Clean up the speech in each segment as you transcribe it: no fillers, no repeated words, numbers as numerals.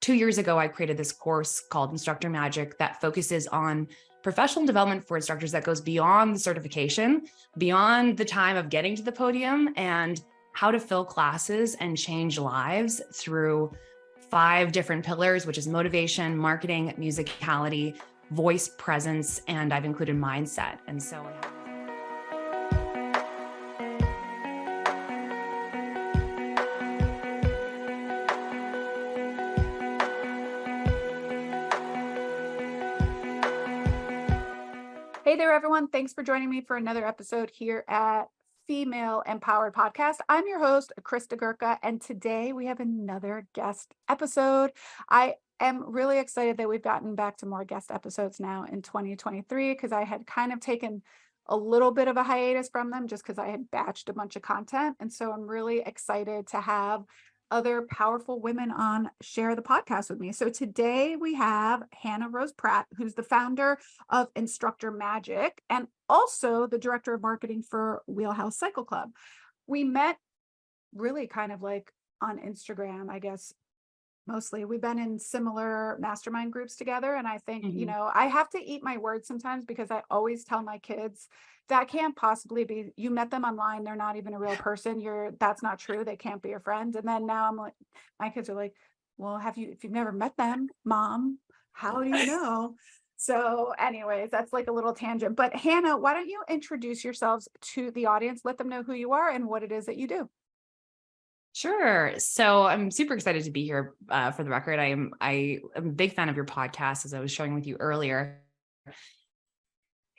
2 years ago, I created this course called Instructor Magic that focuses on professional development for instructors that goes beyond the certification, beyond the time of getting to the podium, and how to fill classes and change lives through 5 different pillars, which is motivation, marketing, musicality, voice presence, and I've included mindset. And so Hey there, everyone. Thanks for joining me for another episode here at Female Empowered Podcast. I'm your host, Krista Gurka, and today we have another guest episode. I am really excited that we've gotten back to more guest episodes now in 2023 because I had kind of taken a little bit of a hiatus from them just because I had batched a bunch of content. And so I'm really excited to have other powerful women on share the podcast with me. So today we have Hannah Rose Pratt, who's the founder of Instructor Magic and also the director of marketing for Wheelhouse Cycle Club. We met really kind of like on Instagram, I guess. Mostly we've been in similar mastermind groups together. And I think, I have to eat my words sometimes because I always tell my kids that can't possibly be, you met them online. They're not even a real person. That's not true. They can't be your friend. And then now I'm like, my kids are like, well, if you've never met them, Mom, how do you know? So anyways, that's like a little tangent, but Hannah, why don't you introduce yourselves to the audience? Let them know who you are and what it is that you do. Sure. So I'm super excited to be here. For the record, I'm a big fan of your podcast, as I was showing with you earlier.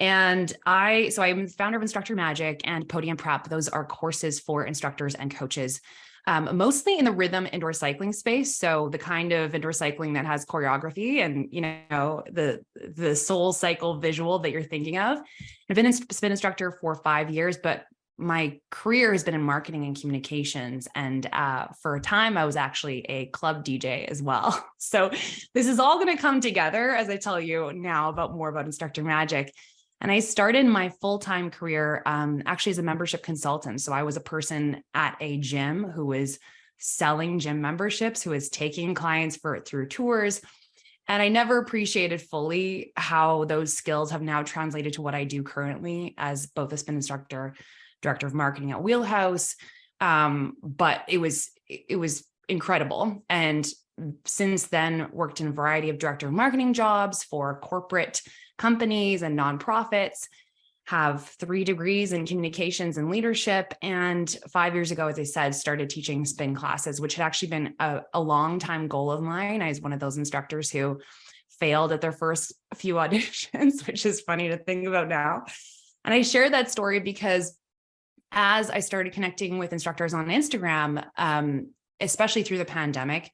And I'm the founder of Instructor Magic and Podium Prep. Those are courses for instructors and coaches, mostly in the rhythm indoor cycling space. So the kind of indoor cycling that has choreography and, the soul cycle visual that you're thinking of. I've been a spin instructor for 5 years, but my career has been in marketing and communications. And for a time, I was actually a club DJ as well. So this is all going to come together as I tell you now more about Instructor Magic. And I started my full-time career actually as a membership consultant. So I was a person at a gym who was selling gym memberships, who was taking clients through tours. And I never appreciated fully how those skills have now translated to what I do currently as both a spin instructor, director of marketing at Wheelhouse. But it was incredible. And since then worked in a variety of director of marketing jobs for corporate companies and nonprofits, have 3 degrees in communications and leadership. And 5 years ago, as I said, started teaching spin classes, which had actually been a long time goal of mine. I was one of those instructors who failed at their first few auditions, which is funny to think about now. And I share that story because as I started connecting with instructors on Instagram, especially through the pandemic,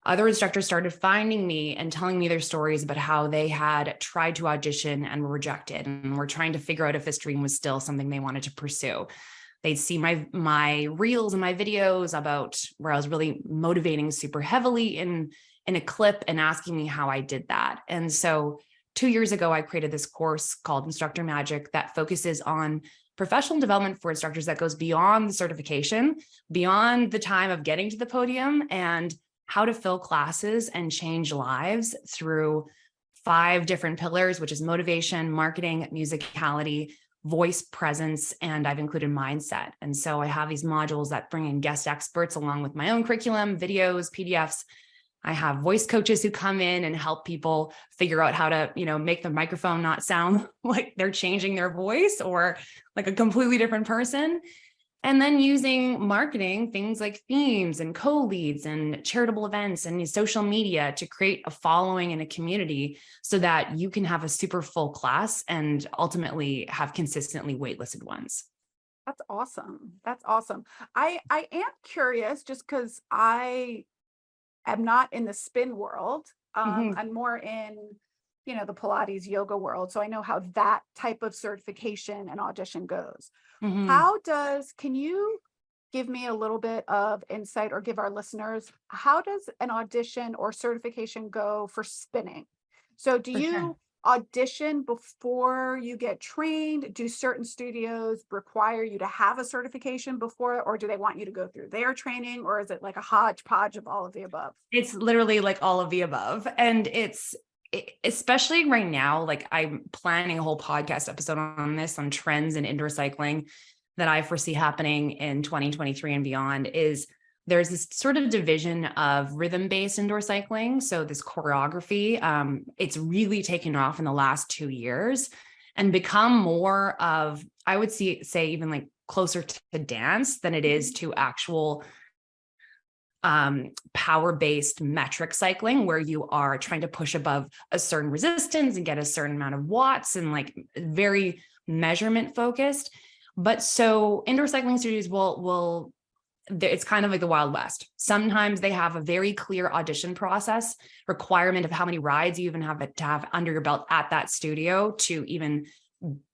other instructors started finding me and telling me their stories about how they had tried to audition and were rejected and were trying to figure out if this dream was still something they wanted to pursue. They'd see my reels and my videos about where I was really motivating super heavily in a clip and asking me how I did that. And so 2 years ago, I created this course called Instructor Magic that focuses on professional development for instructors that goes beyond the certification, beyond the time of getting to the podium, and how to fill classes and change lives through 5 different pillars, which is motivation, marketing, musicality, voice presence, and I've included mindset. And so I have these modules that bring in guest experts along with my own curriculum, videos, PDFs. I have voice coaches who come in and help people figure out how to, make the microphone not sound like they're changing their voice or like a completely different person. And then using marketing, things like themes and co-leads and charitable events and social media to create a following and a community so that you can have a super full class and ultimately have consistently waitlisted ones. That's awesome. That's awesome. I am curious just because I am not in the spin world. I'm more in, the Pilates yoga world. So I know how that type of certification and audition goes. Can you give me a little bit of insight or give our listeners, how does an audition or certification go for spinning? So do you audition before you get trained? Do certain studios require you to have a certification before, or do they want you to go through their training, or is it like a hodgepodge of all of the above? It's literally like all of the above. And especially right now, like I'm planning a whole podcast episode on this, on trends in indoor cycling that I foresee happening in 2023 and beyond. Is there's this sort of division of rhythm-based indoor cycling. So this choreography, it's really taken off in the last 2 years and become more of, I would say even like closer to dance than it is to actual power-based metric cycling, where you are trying to push above a certain resistance and get a certain amount of watts, and like very measurement focused. But so indoor cycling studios will it's kind of like the Wild West. Sometimes they have a very clear audition process requirement of how many rides you even have to have under your belt at that studio to even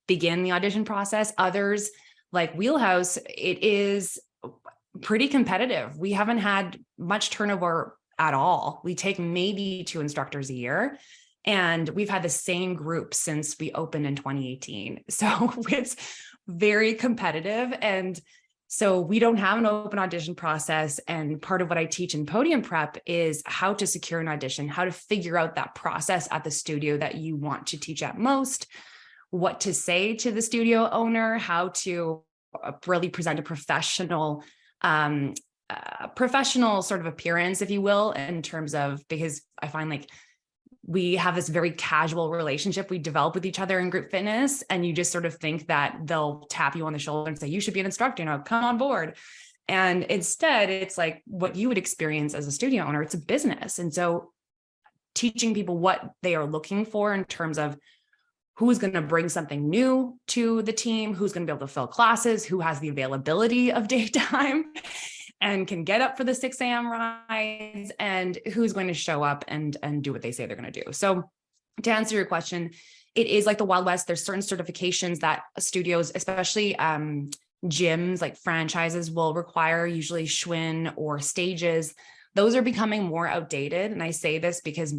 begin the audition process. Others, like Wheelhouse, it is pretty competitive. We haven't had much turnover at all. We take maybe 2 instructors a year, and we've had the same group since we opened in 2018. So it's very competitive. And so we don't have an open audition process. And part of what I teach in podium prep is how to secure an audition, how to figure out that process at the studio that you want to teach at most, what to say to the studio owner, how to really present a professional sort of appearance, if you will, in terms of, because I find like we have this very casual relationship we develop with each other in group fitness. And you just sort of think that they'll tap you on the shoulder and say, you should be an instructor, come on board. And instead it's like what you would experience as a studio owner. It's a business. And so teaching people what they are looking for in terms of who's going to bring something new to the team, who's going to be able to fill classes, who has the availability of daytime and can get up for the 6 a.m. rides, and who's going to show up and do what they say they're going to do. So to answer your question, it is like the Wild West. There's certain certifications that studios, especially gyms, like franchises, will require, usually Schwinn or Stages. Those are becoming more outdated. And I say this because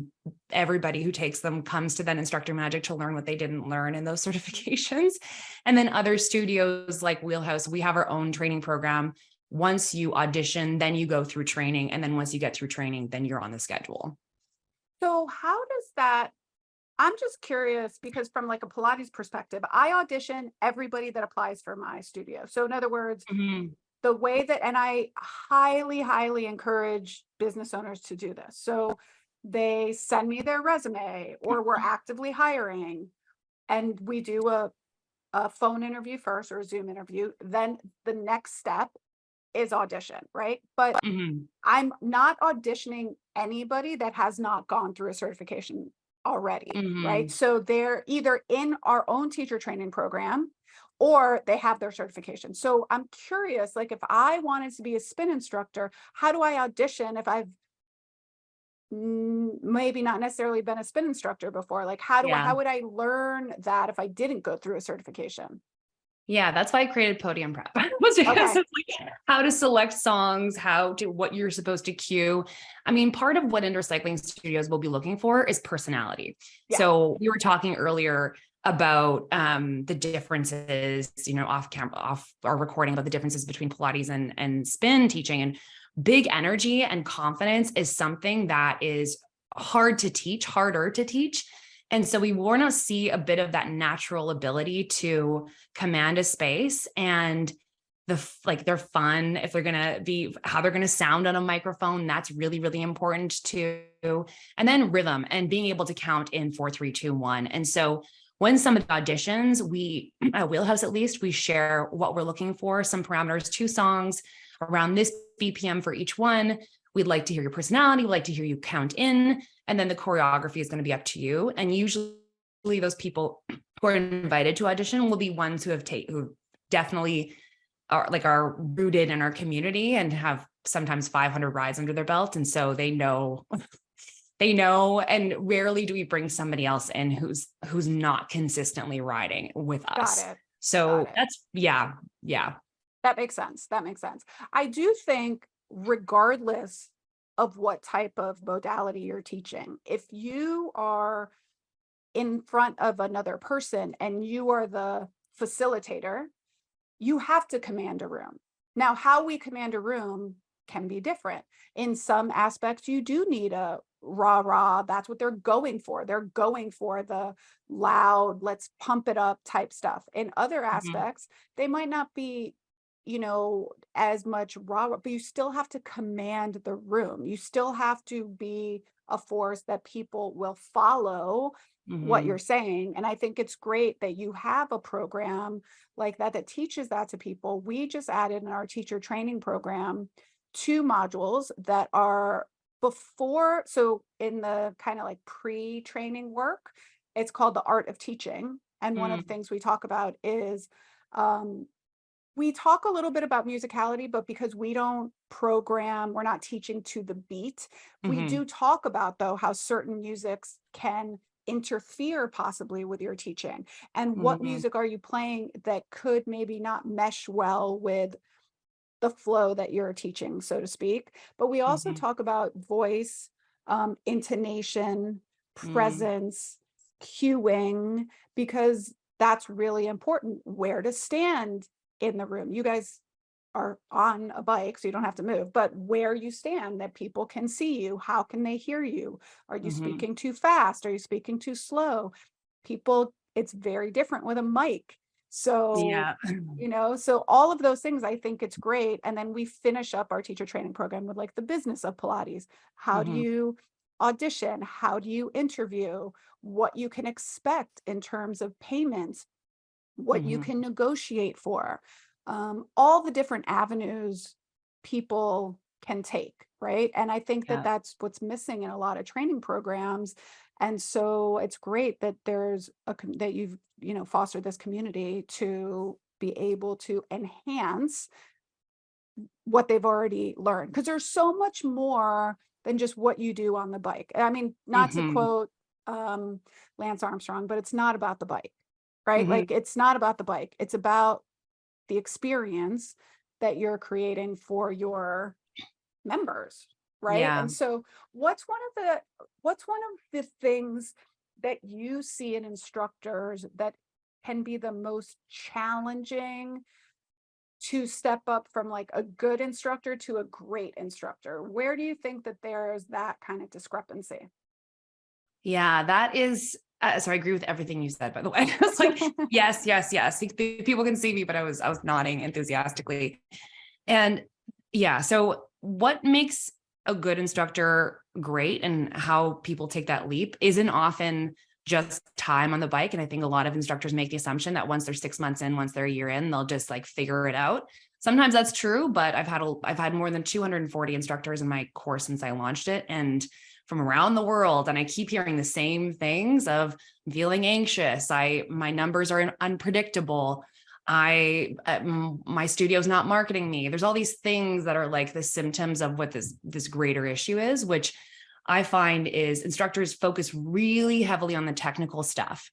everybody who takes them comes to then Instructor Magic to learn what they didn't learn in those certifications. And then other studios like Wheelhouse, we have our own training program. Once you audition, then you go through training. And then once you get through training, then you're on the schedule. So how does that, I'm just curious, because from like a Pilates perspective, I audition everybody that applies for my studio. So in other words, the way that, and I highly, highly encourage business owners to do this. So they send me their resume, or we're actively hiring, and we do a phone interview first, or a Zoom interview. Then the next step is audition, right? But I'm not auditioning anybody that has not gone through a certification already, right? So they're either in our own teacher training program, or they have their certification. So I'm curious, like if I wanted to be a spin instructor, how do I audition if I've maybe not necessarily been a spin instructor before? Like how would I learn that if I didn't go through a certification? Yeah, that's why I created Podium Prep. Was because it's like how to select songs, what you're supposed to cue. I mean, part of what indoor cycling studios will be looking for is personality. Yeah. So we were talking earlier about the differences, off camera, off our recording, about the differences between Pilates and spin teaching. And big energy and confidence is something that is harder to teach. And so we want to see a bit of that natural ability to command a space, and they're fun, if they're going to be, how they're going to sound on a microphone. That's really, really important too. And then rhythm and being able to count in 4, 3, 2, 1. And so when some of the auditions, we at Wheelhouse, at least, we share what we're looking for, some parameters, 2 songs around this BPM for each one. We'd like to hear your personality. We'd like to hear you count in. And then the choreography is going to be up to you. And usually those people who are invited to audition will be ones who who definitely are rooted in our community and have sometimes 500 rides under their belt. And so they know, and rarely do we bring somebody else in who's not consistently riding with us. Got it. So that's, yeah. That makes sense. I do think, regardless of what type of modality you're teaching, if you are in front of another person and you are the facilitator, you have to command a room. Now, how we command a room can be different. In some aspects, you do need a rah. That's what they're going for. They're going for the loud, let's pump it up type stuff. In other Mhm. aspects, they might not be, as much rah, but you still have to command the room. You still have to be a force that people will follow what you're Mhm. saying. And I think it's great that you have a program like that that teaches that to people. We just added in our teacher training program 2 modules that are before. So in the kind of like pre-training work, it's called the art of teaching. And one of the Mm. things we talk about is um, we talk a little bit about musicality, but because we don't program, we're not teaching to the beat. We do Mhm. talk about, though, how certain musics can interfere possibly with your teaching. And what Mhm. music are you playing that could maybe not mesh well with the flow that you're teaching, so to speak. But we also Mhm. talk about voice, intonation, Mm. presence, cueing, because that's really important. Where to stand in the room. You guys are on a bike, so you don't have to move, but where you stand that people can see you. How can they hear you? Are you Mhm. speaking too fast? Are you speaking too slow? People, it's very different with a mic. So, Yeah. so all of those things, I think it's great. And then we finish up our teacher training program with like the business of Pilates. How do Mhm. you audition? How do you interview? What you can expect in terms of payments, what you Mhm. can negotiate for, all the different avenues people can take, right? And I think that Yeah. that's what's missing in a lot of training programs. And so it's great that there's that you've fostered this community to be able to enhance what they've already learned, because there's so much more than just what you do on the bike. I mean, not to Mhm. quote um, Lance Armstrong, but it's not about the bike, right? Mhm. Like it's not about the bike. It's about the experience that you're creating for your members, right? Yeah. And so what's one of the things that you see in instructors that can be the most challenging to step up from like a good instructor to a great instructor? Where do you think that there's that kind of discrepancy? Yeah, that is so I agree with everything you said, by the way. I was like, yes, yes, yes. People can see me, but I was nodding enthusiastically. And yeah, so what makes a good instructor great and how people take that leap isn't often just time on the bike. And I think a lot of instructors make the assumption that once they're 6 months in, once they're a year in, they'll just like figure it out. Sometimes that's true, but I've had more than 240 instructors in my course since I launched it, and from around the world. And I keep hearing the same things of feeling anxious. My numbers are unpredictable. My studio's not marketing me. There's all these things that are like the symptoms of what this greater issue is, which I find is instructors focus really heavily on the technical stuff.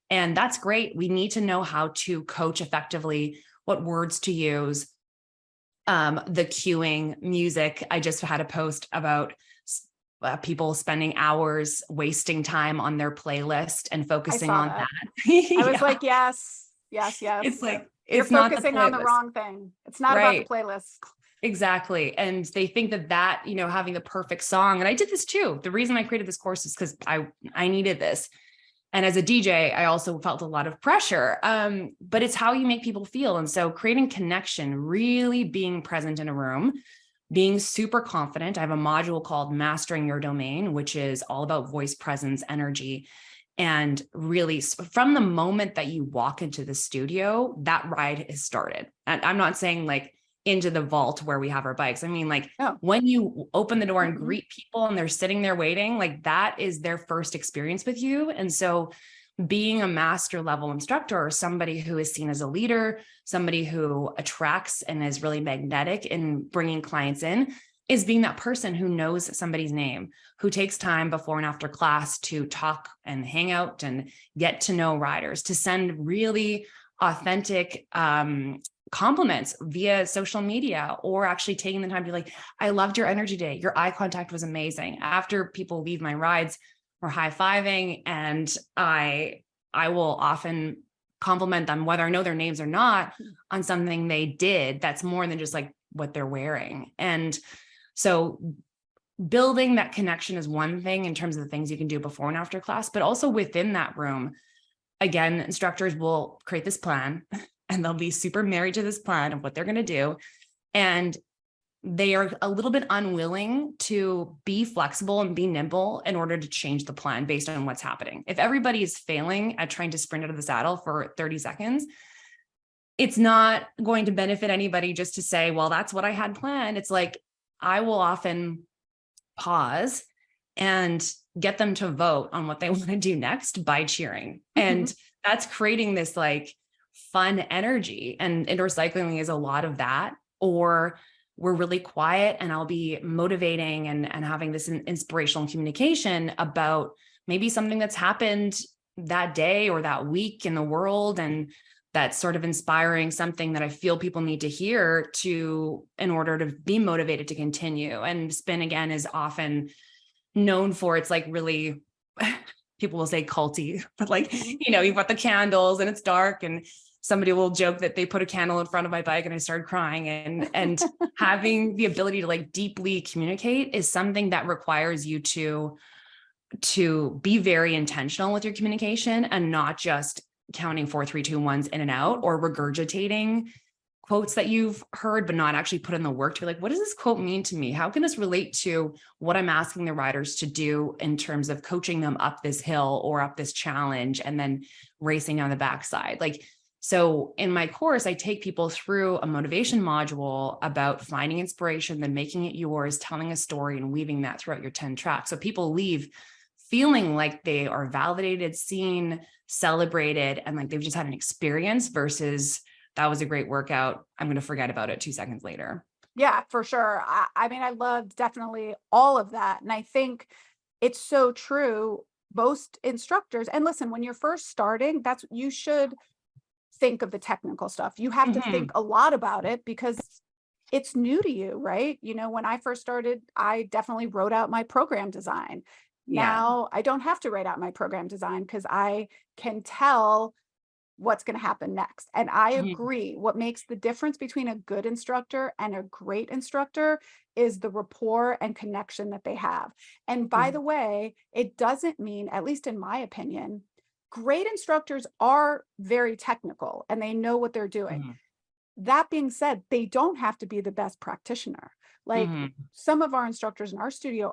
And that's great. We need to know how to coach effectively, what words to use, the cueing, music. I just had a post about people spending hours wasting time on their playlist and I focusing saw on that. that. I was Yeah. like, yes, yes, It's yes. like, You're it's not the focusing on the playlist. wrong thing. It's not about the Right. playlist. Exactly. And they think that having the perfect song, and I did this too. The reason I created this course is because I needed this. And as a DJ, I also felt a lot of pressure. But it's how you make people feel. And so creating connection, really being present in a room, being super confident. I have a module called Mastering Your Domain, which is all about voice presence, energy. And really, from the moment that you walk into the studio, that ride has started. And I'm not saying like into the vault where we have our bikes. I mean, like Oh, when you open the door and mhm. greet people and they're sitting there waiting, like that is their first experience with you. And so being a master level instructor or somebody who is seen as a leader, somebody who attracts and is really magnetic in bringing clients in, is being that person who knows somebody's name, who takes time before and after class to talk and hang out and get to know riders, to send really authentic compliments via social media, or actually taking the time to be like, I loved your energy today. Your eye contact was amazing. After people leave my rides, we're high-fiving, and I will often compliment them, whether I know their names or not, on something they did that's more than just like what they're wearing. And so building that connection is one thing in terms of the things you can do before and after class, but also within that room. Again, instructors will create this plan and they'll be super married to this plan of what they're going to do. And they are a little bit unwilling to be flexible and be nimble in order to change the plan based on what's happening. If everybody is failing at trying to sprint out of the saddle for 30 seconds, it's not going to benefit anybody just to say, well, that's what I had planned. It's like, I will often pause and get them to vote on what they want to do next by cheering. And that's creating this like fun energy. And indoor cycling is a lot of that. Or we're really quiet and I'll be motivating and having this inspirational communication about maybe something that's happened that day or that week in the world. And that's sort of inspiring something that I feel people need to hear in order to be motivated to continue. And spin, again, is often known for, it's like really, people will say culty, but like, you've got the candles and it's dark, and somebody will joke that they put a candle in front of my bike and I started crying. And having the ability to like deeply communicate is something that requires you to be very intentional with your communication and not just counting 4, 3, 2, 1s in and out, or regurgitating quotes that you've heard, but not actually put in the work to be like, what does this quote mean to me? How can this relate to what I'm asking the riders to do in terms of coaching them up this hill or up this challenge and then racing on the backside? Like, so in my course, I take people through a motivation module about finding inspiration, then making it yours, telling a story and weaving that throughout your 10 tracks. So people leave feeling like they are validated, seen, celebrated, and like they've just had an experience versus that was a great workout, I'm going to forget about it 2 seconds later. Yeah, for sure. I mean, I loved definitely all of that. And I think it's so true. Most instructors, and listen, when you're first starting, you should think of the technical stuff. You have to think a lot about it because it's new to you, right? When I first started, I definitely wrote out my program design. Now I don't have to write out my program design because I can tell what's going to happen next. And I agree. What makes the difference between a good instructor and a great instructor is the rapport and connection that they have. And by the way, it doesn't mean, at least in my opinion, great instructors are very technical and they know what they're doing. That being said, they don't have to be the best practitioner. Like some of our instructors in our studio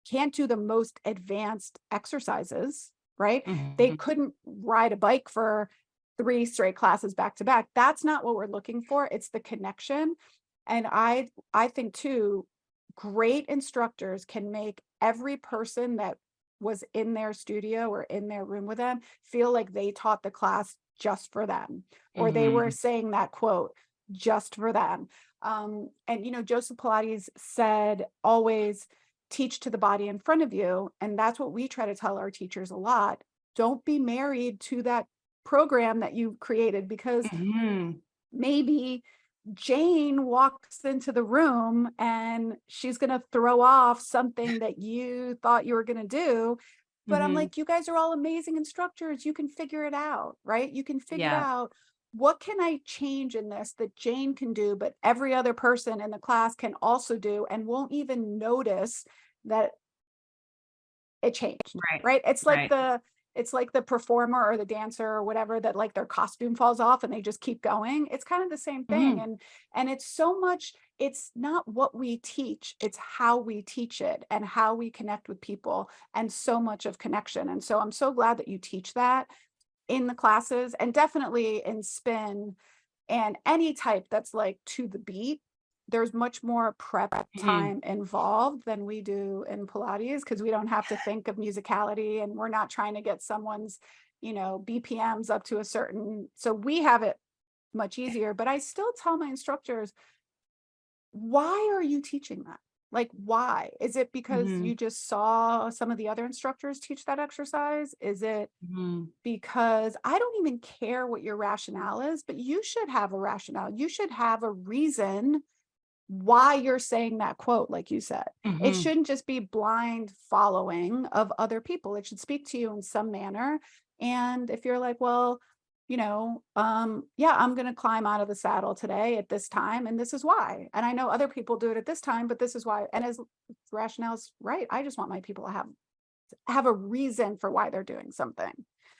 can't do the most advanced exercises, right? They couldn't ride a bike for 3 straight classes back to back. That's not what we're looking for. It's the connection. And I think too, great instructors can make every person that was in their studio or in their room with them feel like they taught the class just for them, or they were saying that quote just for them. And Joseph Pilates said, always teach to the body in front of you. And that's what we try to tell our teachers a lot. Don't be married to that program that you created, because maybe Jane walks into the room and she's going to throw off something that you thought you were going to do. But I'm like, you guys are all amazing instructors. You can figure it out, right? You can figure out, what can I change in this that Jane can do, but every other person in the class can also do and won't even notice that it changed, right? It's like the performer or the dancer or whatever that like their costume falls off and they just keep going. It's kind of the same thing. And it's so much, it's not what we teach, it's how we teach it and how we connect with people, and so much of connection. And so I'm so glad that you teach that in the classes, and definitely in spin and any type that's like to the beat. There's much more prep time involved than we do in Pilates, because we don't have to think of musicality and we're not trying to get someone's, BPMs up to a certain, so we have it much easier. But I still tell my instructors, why are you teaching that? Like, why? Is it because you just saw some of the other instructors teach that exercise? Is it because, I don't even care what your rationale is, but you should have a rationale. You should have a reason why you're saying that quote, like you said. It Mhm. shouldn't just be blind following of other people. It should speak to you in some manner. And if you're like, well, yeah, I'm going to climb out of the saddle today at this time, and this is why. And I know other people do it at this time, but this is why. And as rationale is right, I just want my people to have a reason for why they're doing something.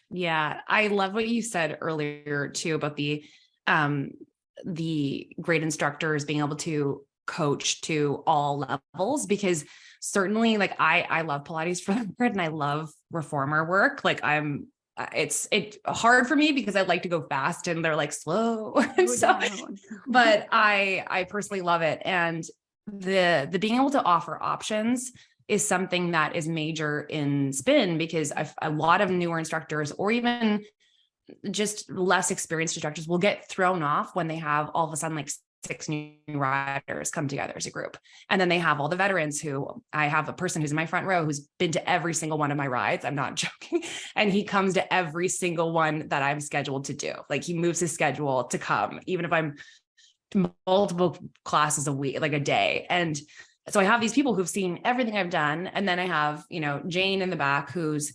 Yeah, I love what you said earlier too about um the great instructors being able to coach to all levels, because certainly like I love Pilates for the and I love reformer work. Like it's hard for me because I like to go fast and they're like slow. And Oh so, yeah, no. but I personally love it. And the being able to offer options is something that is major in spin, because a lot of newer instructors or even just less experienced instructors will get thrown off when they have all of a sudden like 6 new riders come together as a group. And then they have all the veterans who I have a person who's in my front row who's been to every single one of my rides. I'm not joking. And he comes to every single one that I'm scheduled to do. Like he moves his schedule to come, even if I'm multiple classes a week, like a day. And so I have these people who've seen everything I've done. And then I have, Jane in the back who's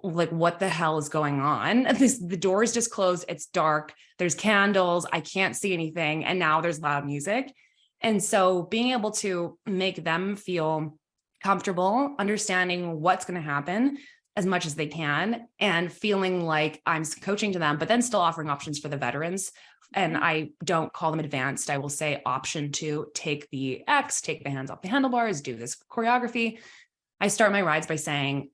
like, what the hell is going on? The door is just closed. It's dark. There's candles. I can't see anything. And now there's loud music. And so being able to make them feel comfortable, understanding what's going to happen as much as they can, and feeling like I'm coaching to them, but then still offering options for the veterans. And I don't call them advanced. I will say option 2, take the X, take the hands off the handlebars, do this choreography. I start my rides by saying,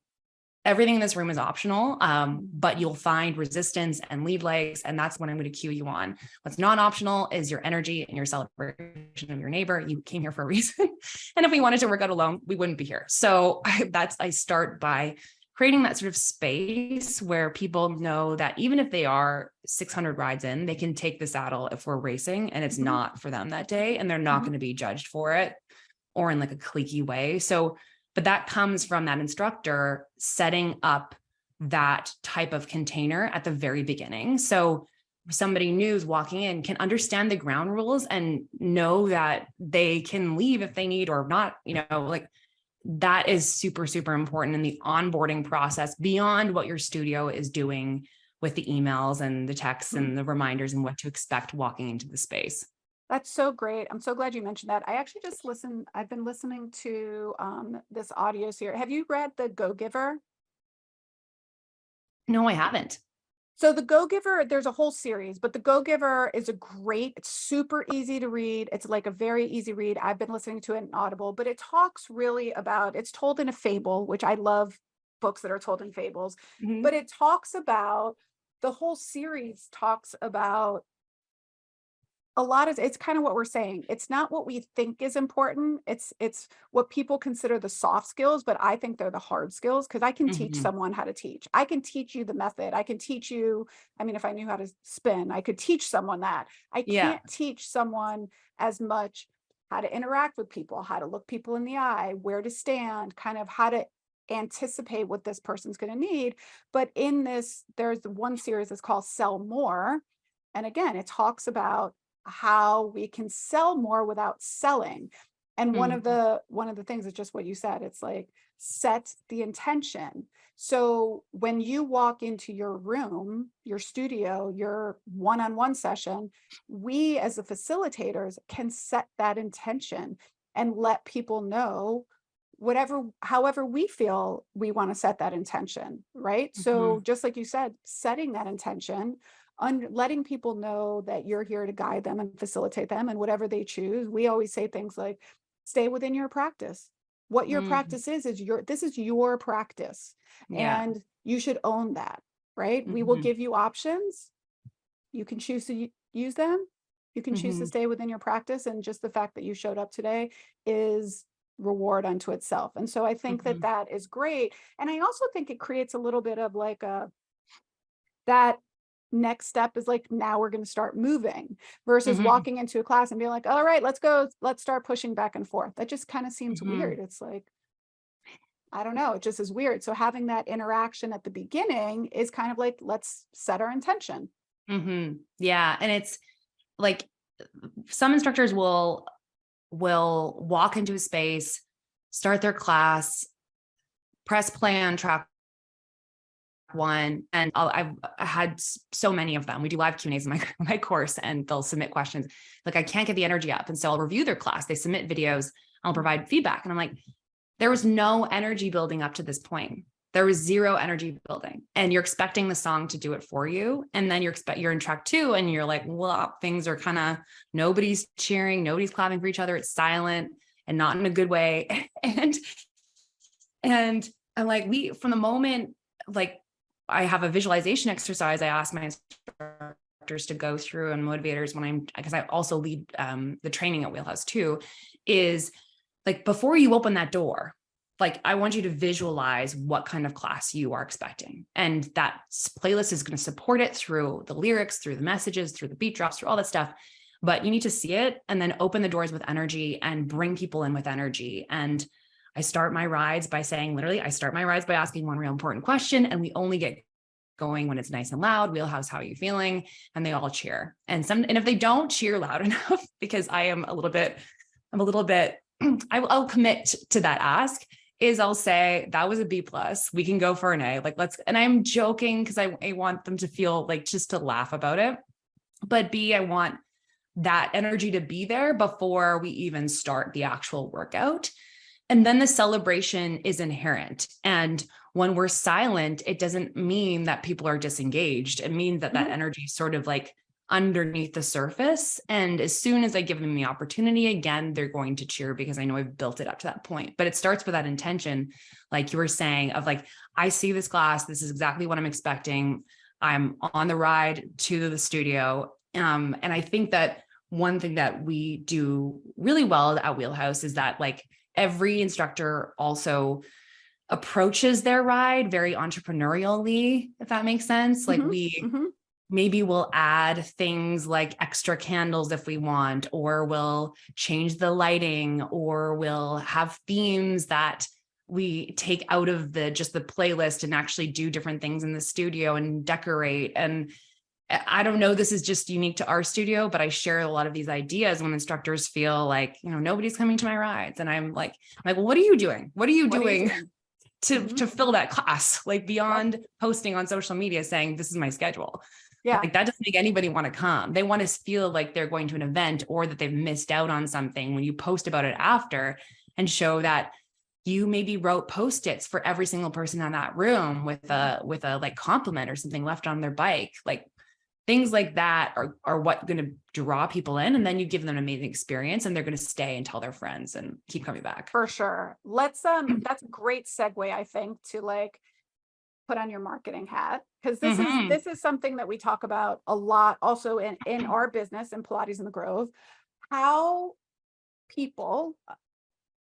everything in this room is optional, but you'll find resistance and lead legs. And that's when I'm going to cue you on. What's non-optional is your energy and your celebration of your neighbor. You came here for a reason. And if we wanted to work out alone, we wouldn't be here. So I start by creating that sort of space where people know that even if they are 600 rides in, they can take the saddle if we're racing and it's not for them that day, and they're not going to be judged for it or in like a cliquey way. So, but that comes from that instructor setting up that type of container at the very beginning. So somebody new is walking in can understand the ground rules and know that they can leave if they need or not, like that is super, super important in the onboarding process beyond what your studio is doing with the emails and the texts and the reminders and what to expect walking into the space. That's so great. I'm so glad you mentioned that. I actually just listened. I've been listening to this audio series. Have you read The Go-Giver? No, I haven't. So The Go-Giver, there's a whole series, but The Go-Giver is it's super easy to read. It's like a very easy read. I've been listening to it in Audible, but it talks really about, it's told in a fable, which I love books that are told in fables, but it talks about, the whole series talks about it's kind of what we're saying. It's not what we think is important. It's what people consider the soft skills, but I think they're the hard skills, because I can teach someone how to teach. I can teach you the method. I can teach you, I mean, if I knew how to spin, I could teach someone that. I can't teach someone as much how to interact with people, how to look people in the eye, where to stand, kind of how to anticipate what this person's going to need. But in this, there's one series that's called Sell More. And again, it talks about how we can sell more without selling. And one of the things is just what you said. It's like, set the intention. So when you walk into your room, your studio, your one-on-one session, we as the facilitators can set that intention and let people know however we feel we want to set that intention, right? So just like you said, setting that intention, letting people know that you're here to guide them and facilitate them and whatever they choose. We always say things like, stay within your practice. What your practice is this is your practice, and you should own that, right? We will give you options. You can choose to use them. You can choose to stay within your practice. And just the fact that you showed up today is reward unto itself. And so I think that is great. And I also think it creates a little bit of like that next step is like, now we're going to start moving, versus walking into a class and being like, all right, let's go, let's start pushing back and forth. That just kind of seems weird. It's like, I don't know, it just is weird. So having that interaction at the beginning is kind of like, let's set our intention. Yeah. And it's like, some instructors will walk into a space, start their class, press play on track one. And I've had so many of them. We do live Q&As in my course, and they'll submit questions. Like, I can't get the energy up. And so I'll review their class. They submit videos. I'll provide feedback. And I'm like, there was no energy building up to this point. There was zero energy building, and you're expecting the song to do it for you. And then you're in track 2 and you're like, well, things are kind of, nobody's cheering, nobody's clapping for each other. It's silent and not in a good way. And I'm like, from the moment, like, I have a visualization exercise I ask my instructors to go through, and motivators because I also lead the training at Wheelhouse too, is like, before you open that door, like, I want you to visualize what kind of class you are expecting. And that playlist is going to support it through the lyrics, through the messages, through the beat drops, through all that stuff. But you need to see it and then open the doors with energy and bring people in with energy. And I start my rides by asking one real important question. And we only get going when it's nice and loud. Wheelhouse, how are you feeling? And they all cheer. And if they don't cheer loud enough, because I'll commit to that ask, is I'll say, that was a B+. We can go for an A. Like, and I'm joking because I want them to feel like, just to laugh about it. But B, I want that energy to be there before we even start the actual workout. And then the celebration is inherent. And when we're silent, it doesn't mean that people are disengaged. It means that energy is sort of like underneath the surface. And as soon as I give them the opportunity again, they're going to cheer, because I know I've built it up to that point. But it starts with that intention, like you were saying, of like, I see this class. This is exactly what I'm expecting. I'm on the ride to the studio. And I think that one thing that we do really well at Wheelhouse is that, like, every instructor also approaches their ride very entrepreneurially, if that makes sense. Like, maybe we'll add things like extra candles if we want, or we'll change the lighting, or we'll have themes that we take out of just the playlist and actually do different things in the studio and decorate. And I don't know, this is just unique to our studio, but I share a lot of these ideas when instructors feel like, nobody's coming to my rides. And I'm like, well, what are you doing? What are you doing to fill that class? Like, beyond posting on social media saying, this is my schedule. Yeah. Like, that doesn't make anybody want to come. They want to feel like they're going to an event, or that they've missed out on something when you post about it after, and show that you maybe wrote Post-its for every single person in that room with a like compliment or something left on their bike. Like, things like that are what going to draw people in. And then you give them an amazing experience, and they're going to stay and tell their friends and keep coming back. For sure. Let's, that's a great segue, I think, to like put on your marketing hat. Cause this is something that we talk about a lot also in our business, in Pilates in the Grove, how people,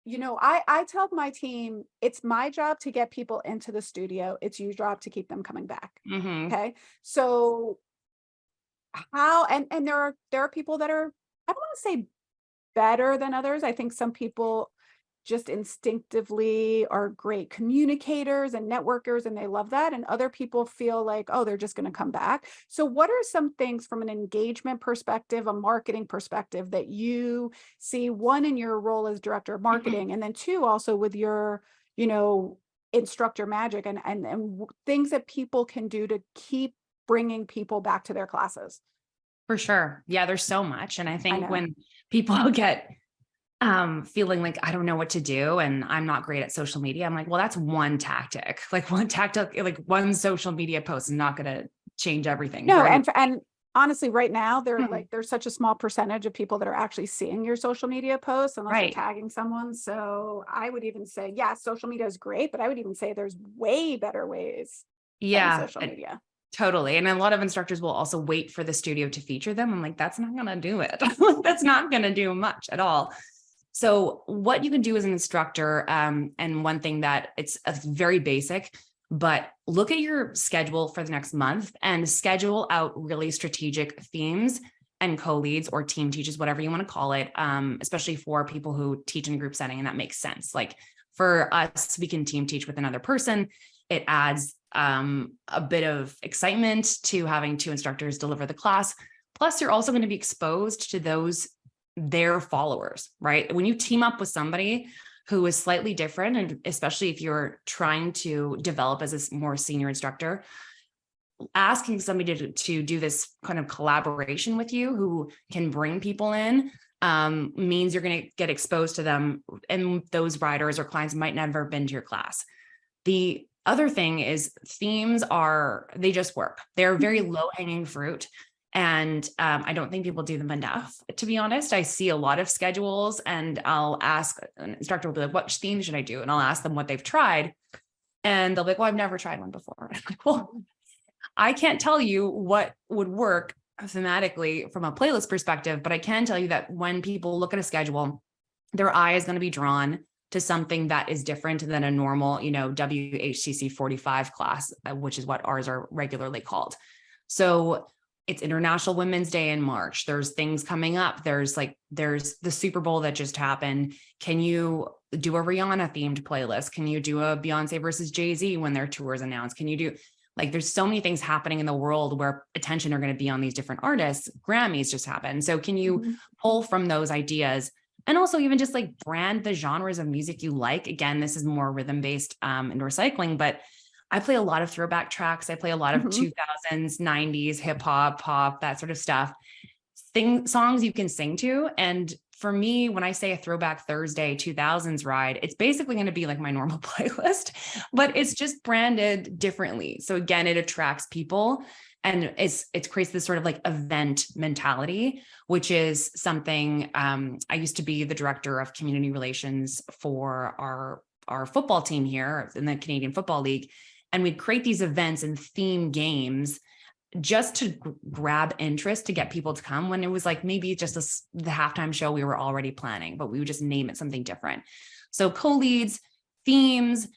I tell my team, it's my job to get people into the studio. It's your job to keep them coming back. Okay. So how, and there are people that are, I don't want to say better than others. I think some people just instinctively are great communicators and networkers, and they love that. And other people feel like, oh, they're just going to come back. So what are some things from an engagement perspective, a marketing perspective, that you see, one, in your role as director of marketing, and then two, also with your, instructor magic, and things that people can do to keep bringing people back to their classes? For sure. Yeah, there's so much. And I think when people get feeling like, I don't know what to do, and I'm not great at social media, I'm like, well, that's one tactic. Like, one social media post is not going to change everything. No, and honestly, right now, there's such a small percentage of people that are actually seeing your social media posts, unless you're tagging someone. So I would even say, yeah, social media is great, but I would even say there's way better ways than social media. Totally. And a lot of instructors will also wait for the studio to feature them. I'm like, that's not going to do it. That's not going to do much at all. So what you can do as an instructor, and one thing that it's very basic, but look at your schedule for the next month and schedule out really strategic themes and co-leads or team teaches, whatever you want to call it, especially for people who teach in a group setting. And that makes sense. Like, for us, we can team teach with another person. It adds a bit of excitement to having two instructors deliver the class. Plus, you're also going to be exposed to their followers, right? When you team up with somebody who is slightly different, and especially if you're trying to develop as a more senior instructor, asking somebody to do this kind of collaboration with you who can bring people in means you're going to get exposed to them, and those riders or clients might never have been to your class. The other thing is themes they just work. They're very low hanging fruit. And I don't think people do them enough, to be honest. I see a lot of schedules, and I'll ask an instructor will be like, what theme should I do? And I'll ask them what they've tried. And they'll be like, well, I've never tried one before. I'm like, well, I can't tell you what would work thematically from a playlist perspective, but I can tell you that when people look at a schedule, their eye is going to be drawn to something that is different than a normal, WHCC 45 class, which is what ours are regularly called. So it's International Women's Day in March. There's things coming up. There's the Super Bowl that just happened. Can you do a Rihanna themed playlist? Can you do a Beyonce versus Jay-Z when their tour is announced? Can you do there's so many things happening in the world where attention are going to be on these different artists. Grammys just happened. So can you pull from those ideas? And also even just brand the genres of music you like. Again, this is more rhythm-based indoor cycling, but I play a lot of throwback tracks. I play a lot of 2000s, 90s, hip hop, pop, that sort of stuff. Songs you can sing to. And for me, when I say a Throwback Thursday 2000s ride, it's basically going to be like my normal playlist, but it's just branded differently. So again, it attracts people, and it creates this sort of event mentality, which is something I used to be the director of community relations for our football team here in the Canadian Football League. And we'd create these events and theme games just to grab interest, to get people to come, when it was maybe just the halftime show we were already planning, but we would just name it something different. So co-leads, themes,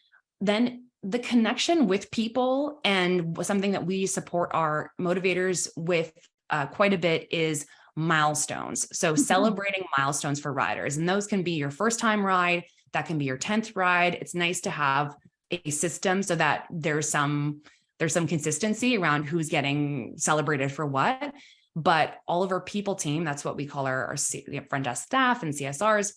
then the connection with people, and something that we support our motivators with quite a bit is milestones. So celebrating milestones for riders, and those can be your first time ride, that can be your 10th ride. It's nice to have a system so that there's some consistency around who's getting celebrated for what. But all of our people team, that's what we call our front desk staff and CSRs,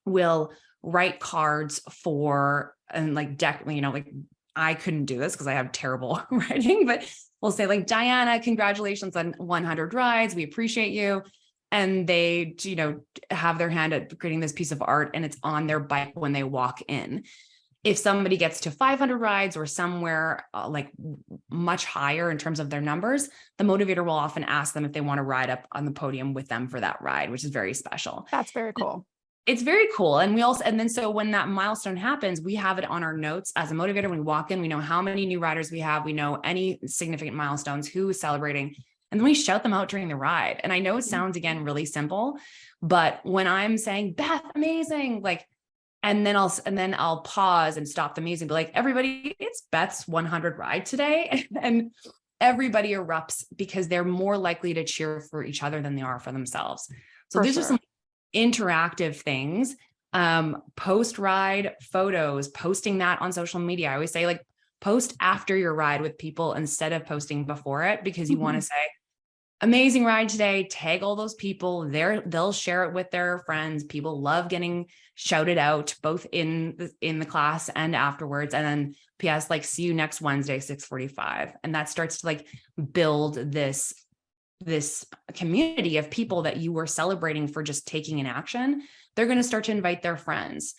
will write cards for, and I couldn't do this because I have terrible writing, but we'll say Diana, congratulations on 100 rides. We appreciate you. And they, have their hand at creating this piece of art, and it's on their bike when they walk in. If somebody gets to 500 rides or somewhere much higher in terms of their numbers, the motivator will often ask them if they want to ride up on the podium with them for that ride, which is very special. That's very cool. It's very cool. And so when that milestone happens, we have it on our notes as a motivator. When we walk in, we know how many new riders we have. We know any significant milestones, who is celebrating, and then we shout them out during the ride. And I know it sounds, again, really simple, but when I'm saying, Beth, amazing, and then I'll pause and stop the music and be like, everybody, it's Beth's 100 ride today. And everybody erupts because they're more likely to cheer for each other than they are for themselves. So these are some interactive things. Post-ride photos, posting that on social media. I always say post after your ride with people instead of posting before it, because you want to say, amazing ride today, tag all those people there. They'll share it with their friends. People love getting shouted out both in the class and afterwards. And then PS, see you next Wednesday, 6:45. And that starts to build this community of people that you were celebrating for just taking an action. They're going to start to invite their friends.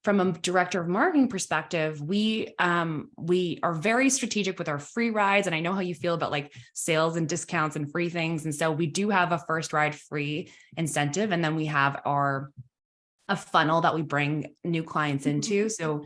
From a director of marketing perspective, we are very strategic with our free rides. And I know how you feel about sales and discounts and free things. And so we do have a first ride free incentive. And then we have a funnel that we bring new clients into. So,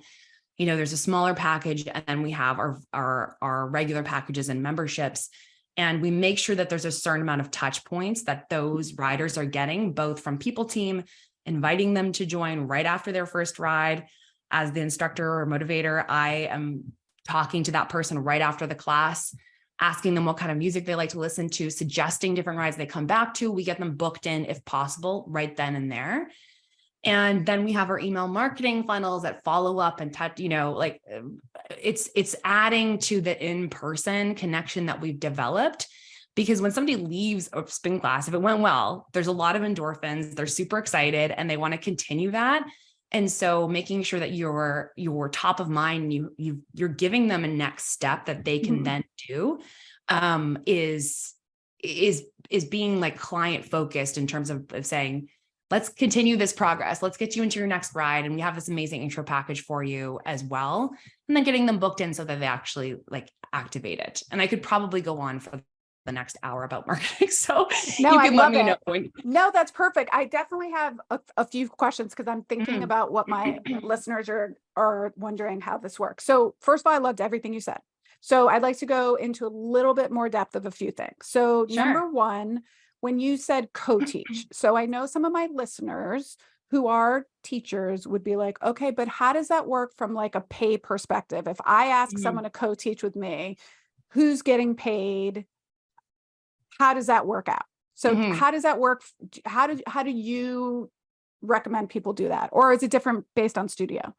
there's a smaller package, and then we have our regular packages and memberships. And we make sure that there's a certain amount of touch points that those riders are getting, both from people team, inviting them to join right after their first ride. As the instructor or motivator, I am talking to that person right after the class, asking them what kind of music they like to listen to, suggesting different rides they come back to. We get them booked in, if possible, right then and there. And then we have our email marketing funnels that follow up and touch, it's adding to the in-person connection that we've developed. Because when somebody leaves a spin class, if it went well, there's a lot of endorphins, they're super excited and they want to continue that. And so making sure that you're top of mind, you're giving them a next step that they can then do, is being like client focused in terms of saying, let's continue this progress. Let's get you into your next ride. And we have this amazing intro package for you as well. And then getting them booked in so that they actually like activate it. And I could probably go on for the next hour about marketing. So no, you can I let love me it. know. No, that's perfect. I definitely have a few questions because I'm thinking about what my listeners are wondering how this works. So first of all, I loved everything you said. So I'd like to go into a little bit more depth of a few things. So Sure. number one, when you said co-teach, so I know some of my listeners who are teachers would be like, okay, but how does that work from like a pay perspective? If I ask someone to co-teach with me, who's getting paid? How does that work out? So how does that work? How do you recommend people do that? Or is it different based on studio?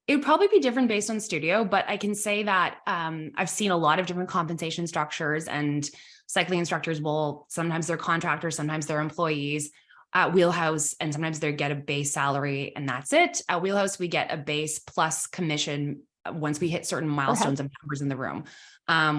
It would probably be different based on studio, but I can say that I've seen a lot of different compensation structures, and cycling instructors will, sometimes they're contractors, sometimes they're employees at Wheelhouse, and sometimes they get a base salary and that's it. At Wheelhouse, we get a base plus commission once we hit certain milestones of numbers in the room,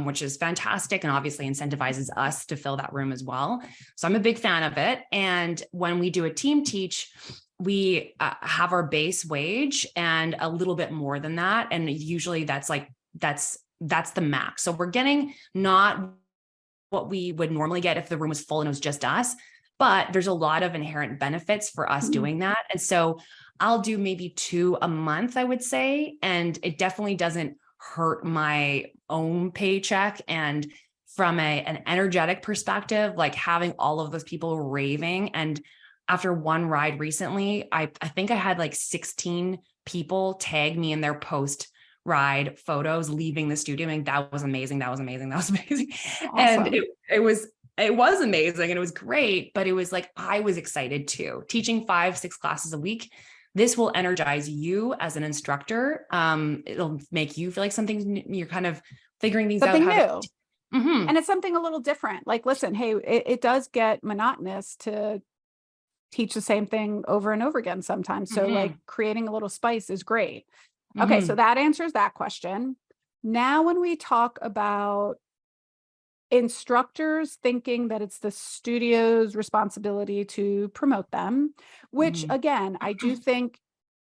which is fantastic and obviously incentivizes us to fill that room as well. So I'm a big fan of it. And when we do a team teach, we have our base wage and a little bit more than that. And usually that's the max. So we're getting not what we would normally get if the room was full and it was just us, but there's a lot of inherent benefits for us doing that. And so I'll do maybe 2 a month, I would say. And it definitely doesn't hurt my own paycheck. And from an energetic perspective, like having all of those people raving, and after one ride recently, I think I had like 16 people tag me in their post ride photos leaving the studio. I mean, that was amazing. That was amazing. That was amazing. Awesome. And it was amazing and it was great, but it was like, I was excited too. Teaching 5-6 classes a week, this will energize you as an instructor. It'll make you feel like you're kind of figuring things something out. New. And it's something a little different. Like, listen, hey, it does get monotonous to teach the same thing over and over again sometimes. So like creating a little spice is great. Okay. So that answers that question. Now, when we talk about instructors thinking that it's the studio's responsibility to promote them, which again, I do think,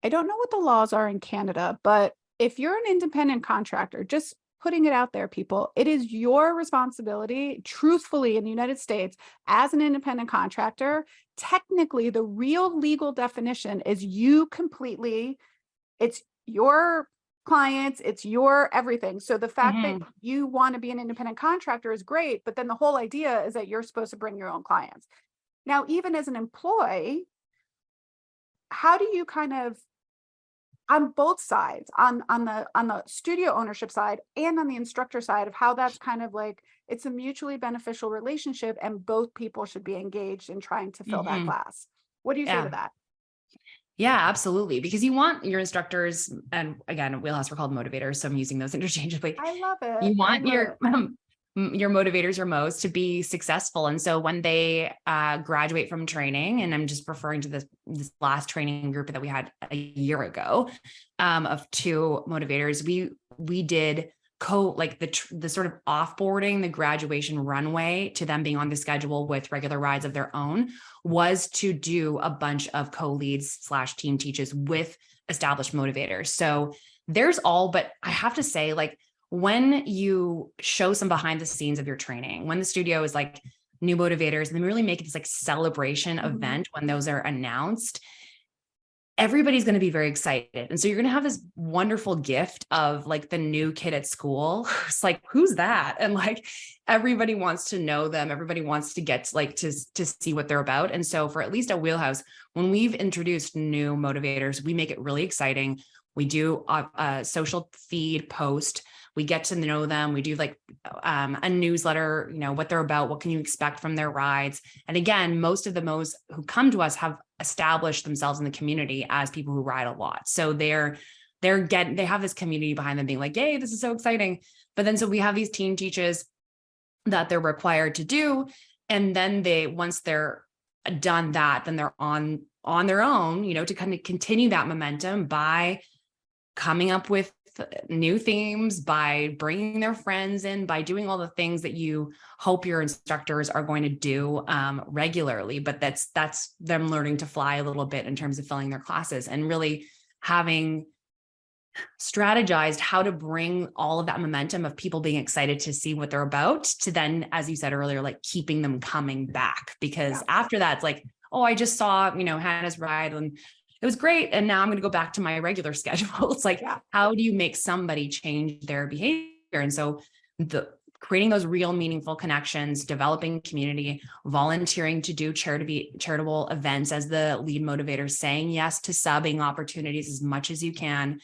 I don't know what the laws are in Canada, but if you're an independent contractor, just putting it out there, people, it is your responsibility, truthfully, in the United States, as an independent contractor. Technically, the real legal definition is it's your clients, it's your everything. So the fact that you want to be an independent contractor is great, but then the whole idea is that you're supposed to bring your own clients. Now, even as an employee, how do you kind of, on both sides, on the studio ownership side and on the instructor side, of how that's kind of like, it's a mutually beneficial relationship and both people should be engaged in trying to fill that class. What do you say to that? Yeah, absolutely. Because you want your instructors, and again, at Wheelhouse, we're called motivators, so I'm using those interchangeably. I love it. You want your motivators, your most, to be successful. And so when they graduate from training, and I'm just referring to this last training group that we had a year ago, of 2 motivators, we did the sort of offboarding, the graduation runway to them being on the schedule with regular rides of their own, was to do a bunch of co-leads / team teaches with established motivators. So there's but I have to say, like, when you show some behind the scenes of your training, when the studio is like new motivators, and then really make it this like celebration event when those are announced, everybody's going to be very excited. And so you're going to have this wonderful gift of like the new kid at school. It's like, who's that? And like, everybody wants to know them. Everybody wants to get to see what they're about. And so for at least at Wheelhouse, when we've introduced new motivators, we make it really exciting. We do a social feed post. We get to know them. We do like a newsletter, what they're about, what can you expect from their rides. And again, most of the Mo's who come to us have established themselves in the community as people who ride a lot. So they have this community behind them being like, yay, this is so exciting. But then, so we have these team teaches that they're required to do. And then once they're done that, then they're on their own, to kind of continue that momentum by coming up with new themes, by bringing their friends in, by doing all the things that you hope your instructors are going to do regularly. But that's them learning to fly a little bit in terms of filling their classes, and really having strategized how to bring all of that momentum of people being excited to see what they're about to then, as you said earlier, like keeping them coming back. Because after that, it's like, oh, I just saw, Hannah's ride and it was great. And now I'm going to go back to my regular schedule. It's like, how do you make somebody change their behavior? And so creating those real meaningful connections, developing community, volunteering to do charitable events as the lead motivator, saying yes to subbing opportunities as much as you can.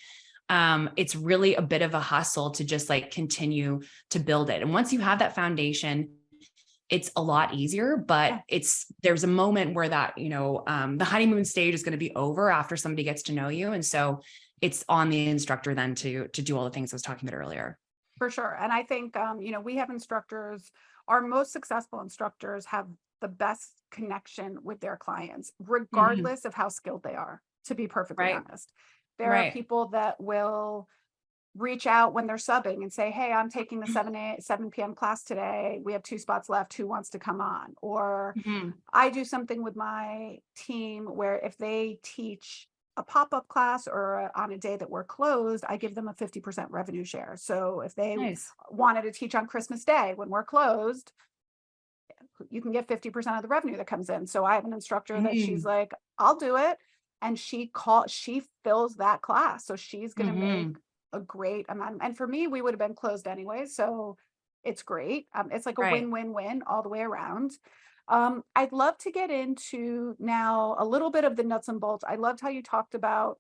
It's really a bit of a hustle to just like continue to build it. And once you have that foundation, it's a lot easier, but there's a moment where that, the honeymoon stage is going to be over after somebody gets to know you. And so it's on the instructor then to do all the things I was talking about earlier. For sure. And I think, we have instructors, our most successful instructors have the best connection with their clients, regardless of how skilled they are, to be perfectly honest. There are people that will reach out when they're subbing and say, hey, I'm taking the 7 p.m. class today. We have 2 spots left. Who wants to come on? Or I do something with my team where if they teach a pop-up class or on a day that we're closed, I give them a 50% revenue share. So if they wanted to teach on Christmas Day when we're closed, you can get 50% of the revenue that comes in. So I have an instructor that she's like, I'll do it. And she fills that class. So she's going to make a great amount. And for me, we would have been closed anyway. So it's great. It's like a win-win-win all the way around. I'd love to get into now a little bit of the nuts and bolts. I loved how you talked about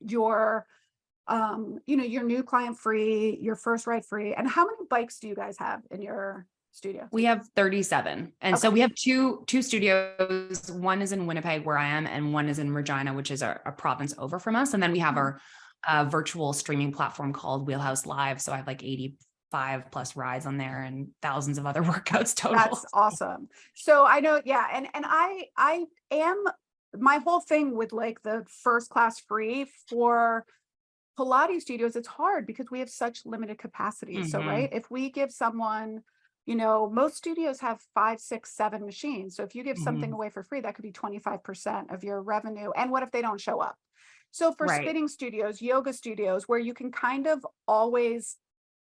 your, your new client free, your first ride free. And how many bikes do you guys have in your studio? We have 37. And so we have two studios. One is in Winnipeg where I am, and one is in Regina, which is a province over from us. And then we have our virtual streaming platform called Wheelhouse Live. So I have like 85 plus rides on there and thousands of other workouts total. That's awesome. So I know, and I am, my whole thing with like the first class free for Pilates studios, it's hard because we have such limited capacity. So if we give someone, most studios have 5, 6, 7 machines. So if you give something away for free, that could be 25% of your revenue. And what if they don't show up? So for spinning studios, yoga studios, where you can kind of always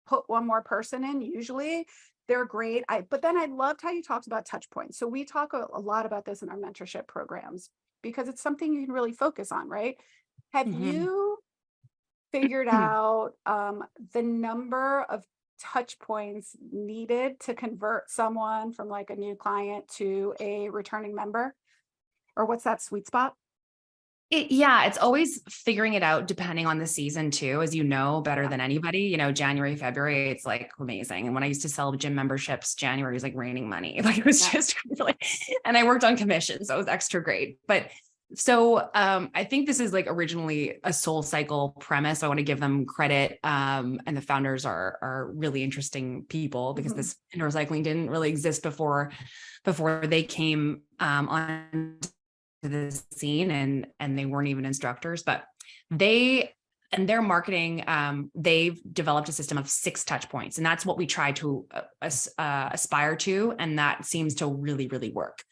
put one more person in, usually they're great. But then I loved how you talked about touch points. So we talk a lot about this in our mentorship programs because it's something you can really focus on, right? Have you figured out the number of touch points needed to convert someone from like a new client to a returning member? Or what's that sweet spot? It's always figuring it out depending on the season too, as you know, better than anybody. January, February, it's like amazing. And when I used to sell gym memberships, January was like raining money. Like it was just really, and I worked on commission, so it was extra great. But so I think this is like originally a Soul Cycle premise. I want to give them credit. And the founders are really interesting people because this indoor cycling didn't really exist before they came on to the scene, and they weren't even instructors, but and their marketing, they've developed a system of 6 touch points. And that's what we try to aspire to. And that seems to really, really work.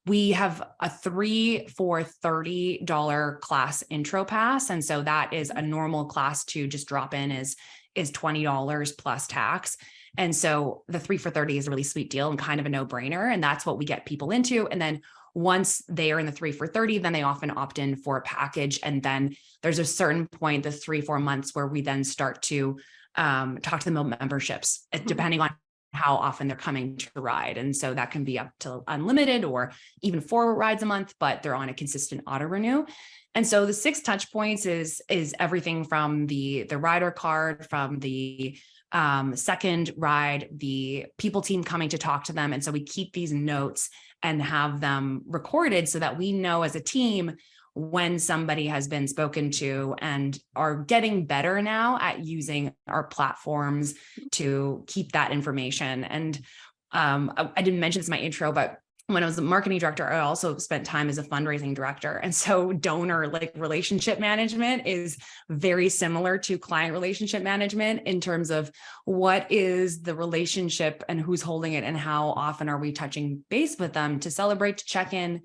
We have a 3 for $30 class intro pass. And so that is a normal class to just drop in is $20 plus tax. And so the 3 for 30 is a really sweet deal and kind of a no-brainer. And that's what we get people into. And then once they are in the 3 for 30, then they often opt in for a package. And then there's a certain point, the 3-4 months, where we then start to talk to them about memberships, depending on how often they're coming to ride. And so that can be up to unlimited or even 4 rides a month, but they're on a consistent auto renew. And so the 6 touch points is everything from the rider card, from the second ride, the people team coming to talk to them. And so we keep these notes and have them recorded so that we know as a team when somebody has been spoken to and are getting better now at using our platforms to keep that information. And I didn't mention this in my intro, but when I was a marketing director, I also spent time as a fundraising director. And so donor like relationship management is very similar to client relationship management in terms of what is the relationship and who's holding it and how often are we touching base with them to celebrate, to check in.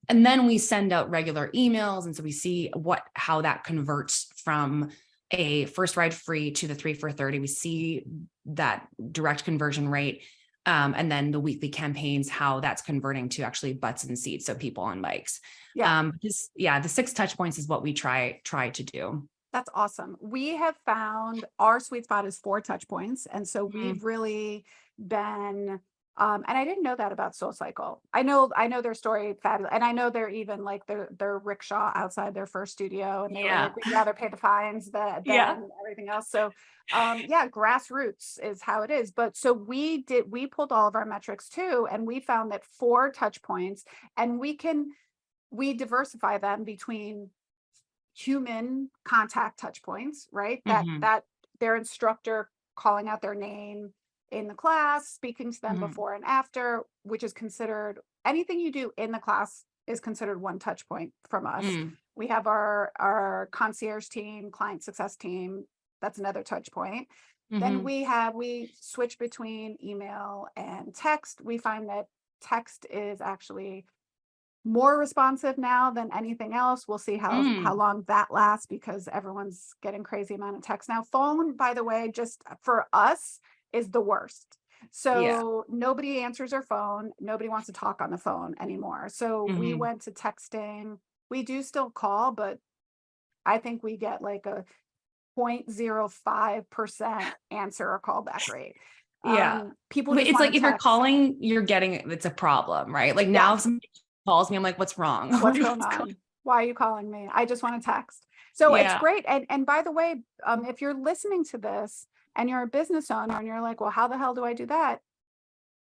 And then we send out regular emails. And so we see how that converts from a first ride free to the 3 for 30. We see that direct conversion rate. And then the weekly campaigns, how that's converting to actually butts and seats. So people on bikes. Yeah. The 6 touch points is what we try to do. That's awesome. We have found our sweet spot is 4 touch points. And so we've really been, and I didn't know that about SoulCycle. I know their story fabulous. And I know they're even like their rickshaw outside their first studio. And they were like, we'd rather pay the fines than everything else. So grassroots is how it is. But so we pulled all of our metrics too. And we found that 4 touch points, and we diversify them between human contact touch points, right? That their instructor calling out their name in the class, speaking to them before and after, which is considered, anything you do in the class is considered 1 touch point from us. We have our concierge team, client success team. That's another touch point. Then we switch between email and text. We find that text is actually more responsive now than anything else. We'll see how long that lasts, because everyone's getting crazy amount of text now. Phone, by the way, just for us is the worst. So nobody answers their phone. Nobody wants to talk on the phone anymore. So we went to texting. We do still call, but I think we get like a 0.05% answer or callback rate. People, it's like if you're calling, you're getting, it's a problem, right? Like now if somebody calls me, I'm like, what's wrong? What's going on? Why are you calling me? I just want to text. So it's great. And by the way, if you're listening to this and you're a business owner and you're like, well, how the hell do I do that?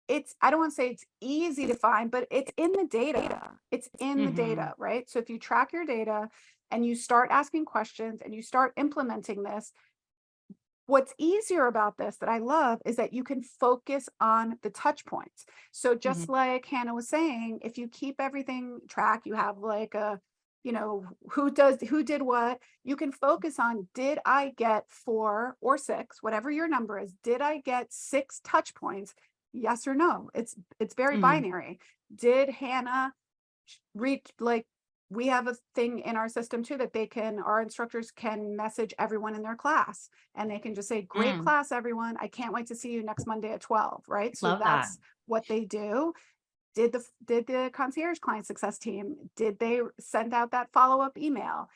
I don't want to say it's easy to find, but it's in the data. It's in the data, right? So if you track your data and you start asking questions and you start implementing this, what's easier about this that I love is that you can focus on the touch points. So just like Hannah was saying, if you keep everything track, you have like who did what, you can focus on, did I get 4 or 6, whatever your number is, did I get 6 touch points? Yes or no. It's very binary. Did Hannah reach, like, we have a thing in our system too that our instructors can message everyone in their class, and they can just say, great class, everyone. I can't wait to see you next Monday at 12. Right. So that's what they do. Did the concierge client success team, did they send out that follow-up email?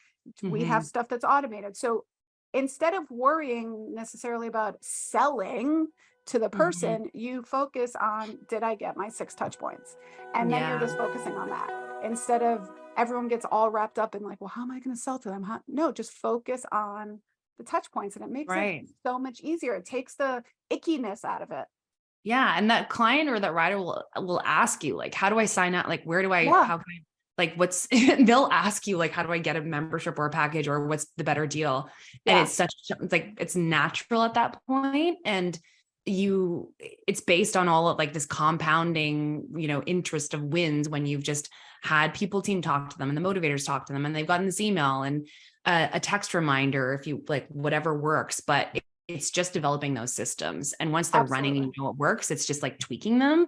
We have stuff that's automated. So instead of worrying necessarily about selling to the person, you focus on, did I get my 6 touch points? And then you're just focusing on that, instead of everyone gets all wrapped up in like, well, how am I going to sell to them? No, just focus on the touch points, and it makes it so much easier. It takes the ickiness out of it. Yeah. And that client or that rider will ask you, like, how do I sign up? Like, where do I, how can I, like, they'll ask you, like, how do I get a membership or a package, or what's the better deal? And it's it's natural at that point. And it's based on all of like this compounding, interest of wins when you've just had people team talk to them and the motivators talk to them, and they've gotten this email and a text reminder, if you like, whatever works. But it's just developing those systems. And once they're running and it works, it's just like tweaking them.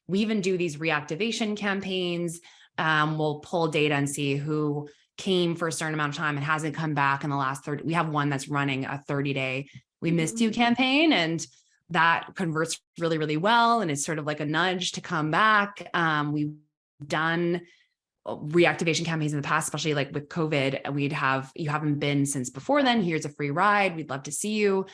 We even do these reactivation campaigns. We'll pull data and see who came for a certain amount of time and hasn't come back in the last 30. We have one that's running a 30-day we missed you campaign, and that converts really, really well. And it's sort of like a nudge to come back. We've done reactivation campaigns in the past, especially like with COVID. You haven't been since before then, here's a free ride. We'd love to see you.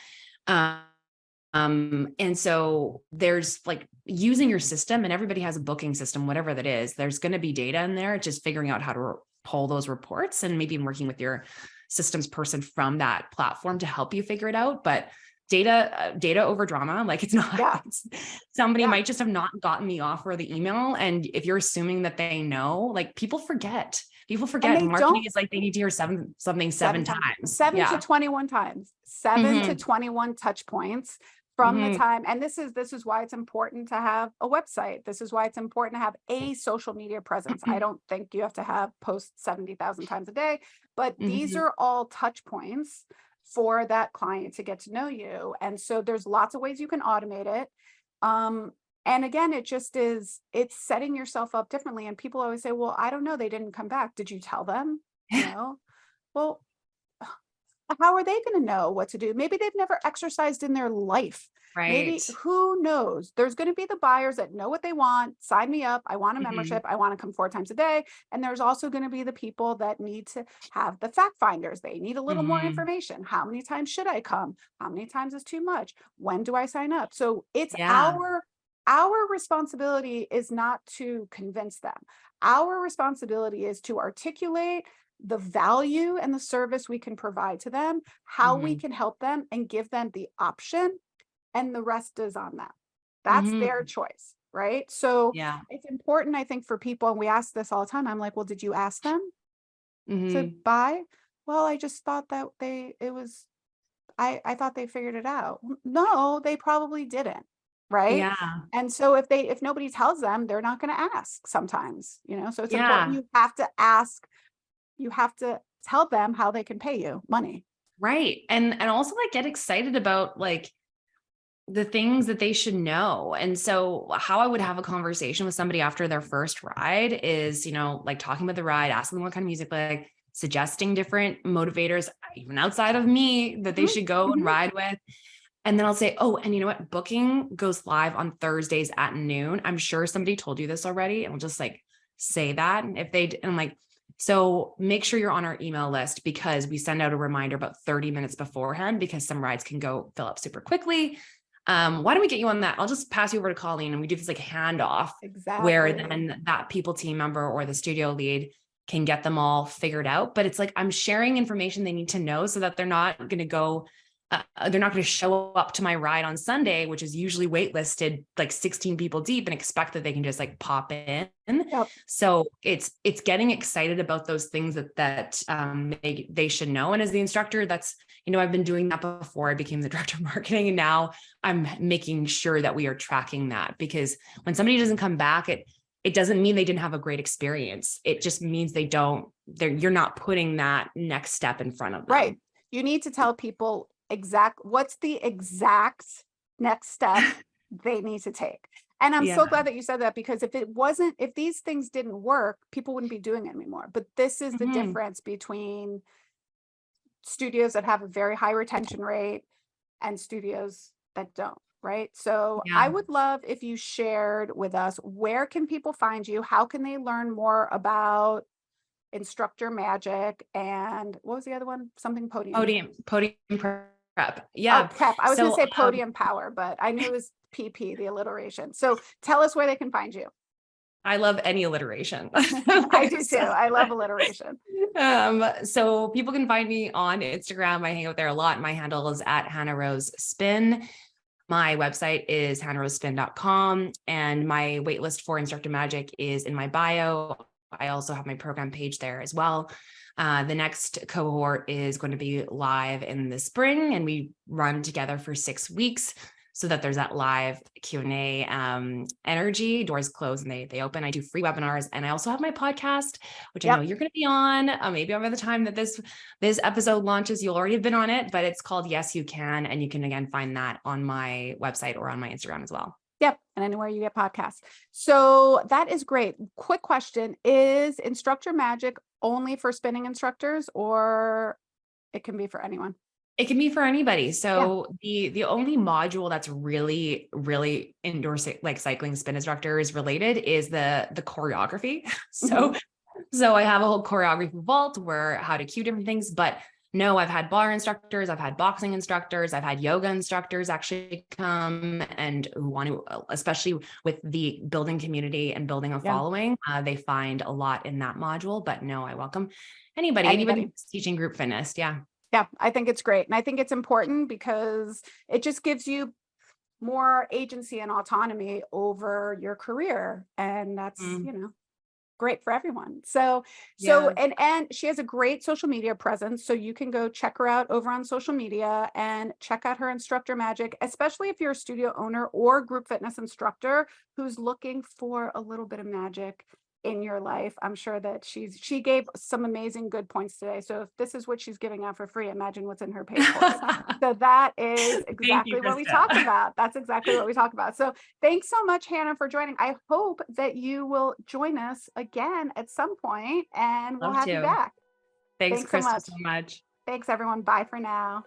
And so there's like using your system, and everybody has a booking system, whatever that is, there's going to be data in there, just figuring out how to pull those reports, and maybe working with your systems person from that platform to help you figure it out. But data over drama, like it's not, somebody might just have not gotten the offer or the email. And if you're assuming that they know, like, people forget, People And forget they marketing don't is like they need to hear seven times. 7 to Yeah. 21 times, 7 to Hmm. 21 touch points from the Hmm. time. And this is why it's important to have a website. This is why it's important to have a social media presence. I don't think you have to have post 70,000 times a day, but these Hmm. are all touch points for that client to get to know you. And so there's lots of ways you can automate it. And again, it's setting yourself up differently. And people always say, well, I don't know, they didn't come back. Did you tell them? No. Well, how are they going to know what to do? Maybe they've never exercised in their life. Right. Maybe, who knows? There's going to be the buyers that know what they want. Sign me up. I want a Hmm. membership. I want to come 4 times a day. And there's also going to be the people that need to have the fact finders. They need a little more Hmm. information. How many times should I come? How many times is too much? When do I sign up? So it's Yeah. our responsibility is not to convince them. Our responsibility is to articulate the value and the service we can provide to them, how we Hmm. can help them, and give them the option, and the rest is on them. That's their Hmm. choice, right? So Yeah. it's important, I think, for people, and we ask this all the time. I'm like, well, did you ask them to Hmm. buy? Well, I just thought that I thought they figured it out. No, they probably didn't, right? Yeah. And so if nobody tells them, they're not going to ask sometimes, so it's important. Yeah. You have to ask, you have to tell them how they can pay you money. Right. And also like get excited about like the things that they should know. And so how I would have a conversation with somebody after their first ride is, like talking about the ride, asking them what kind of music, like suggesting different motivators, even outside of me, that they Mhm, should go and mhm. ride with. And then I'll say, oh, and you know what? Booking goes live on Thursdays at noon. I'm sure somebody told you this already. And I'll just like say that. And and I'm like, so make sure you're on our email list because we send out a reminder about 30 minutes beforehand because some rides can go fill up super quickly. Why don't we get you on that? I'll just pass you over to Colleen and we do this like handoff where Exactly. then that people team member or the studio lead can get them all figured out. But it's like, I'm sharing information they need to know so that they're not going to go they're not going to show up to my ride on Sunday, which is usually waitlisted like 16 people deep and expect that they can just like pop in. Yep. So it's getting excited about those things that they should know. And as the instructor, that's, I've been doing that before I became the director of marketing. And now I'm making sure that we are tracking that because when somebody doesn't come back, it doesn't mean they didn't have a great experience. It just means you're not putting that next step in front of Right. them. You need to tell people what's the exact next step they need to take. And I'm Yeah. so glad that you said that, because if these things didn't work, people wouldn't be doing it anymore. But this is the Mhm. difference between studios that have a very high retention rate and studios that don't, right? So I Yeah. would love if you shared with us, where can people find you? How can they learn more about Instructor Magic, and what was the other one? Something Podium. Podium prep. Oh, Yeah. Prep. I was going to So say Podium Power, but I knew it was PP, the alliteration. So tell us where they can find you. I love any alliteration. I do too. So, I love alliteration. so people can find me on Instagram. I hang out there a lot. My handle is at Hannah Rose Spin. My website is hannahrosespin.com, and my waitlist for Instructor Magic is in my bio. I also have my program page there as well. The next cohort is going to be live in the spring, and we run together for 6 weeks so that there's that live Q&A energy. Doors close and they open. I do free webinars, and I also have my podcast, which I know Yep. you're going to be on. Maybe by the time that this episode launches, you'll already have been on it, but it's called Yes, You Can. And you can again find that on my website or on my Instagram as well. Yep. And anywhere you get podcasts. So that is great. Quick question. Is Instructor Magic only for spinning instructors, or it can be for anyone? It can be for anybody. Yeah. So the only module that's really, really indoor like cycling spin instructors related is the choreography. Mhm. So I have a whole choreography vault where how to cue different things, but no, I've had bar instructors, I've had boxing instructors, I've had yoga instructors actually come and who want to, especially with the building community and building a Yeah. following, they find a lot in that module. But no, I welcome anybody Anybody. who's teaching group fitness. Yeah. Yeah. I think it's great. And I think it's important because it just gives you more agency and autonomy over your career. And that's, Mm. great for everyone. So, Yeah. and she has a great social media presence. So you can go check her out over on social media and check out her instructor magic, especially if you're a studio owner or group fitness instructor who's looking for a little bit of magic in your life. I'm sure that she gave some amazing good points today. So if this is what she's giving out for free, imagine what's in her paid course. So that is Thank you, exactly what we talk Krista. about. That's exactly what we talk about. So thanks so much, Hannah, for joining. I hope that you will join us again at some point and we'll Love have you to. back. Thanks, Thanks so Krista, much. so much. Thanks, everyone. Bye for now.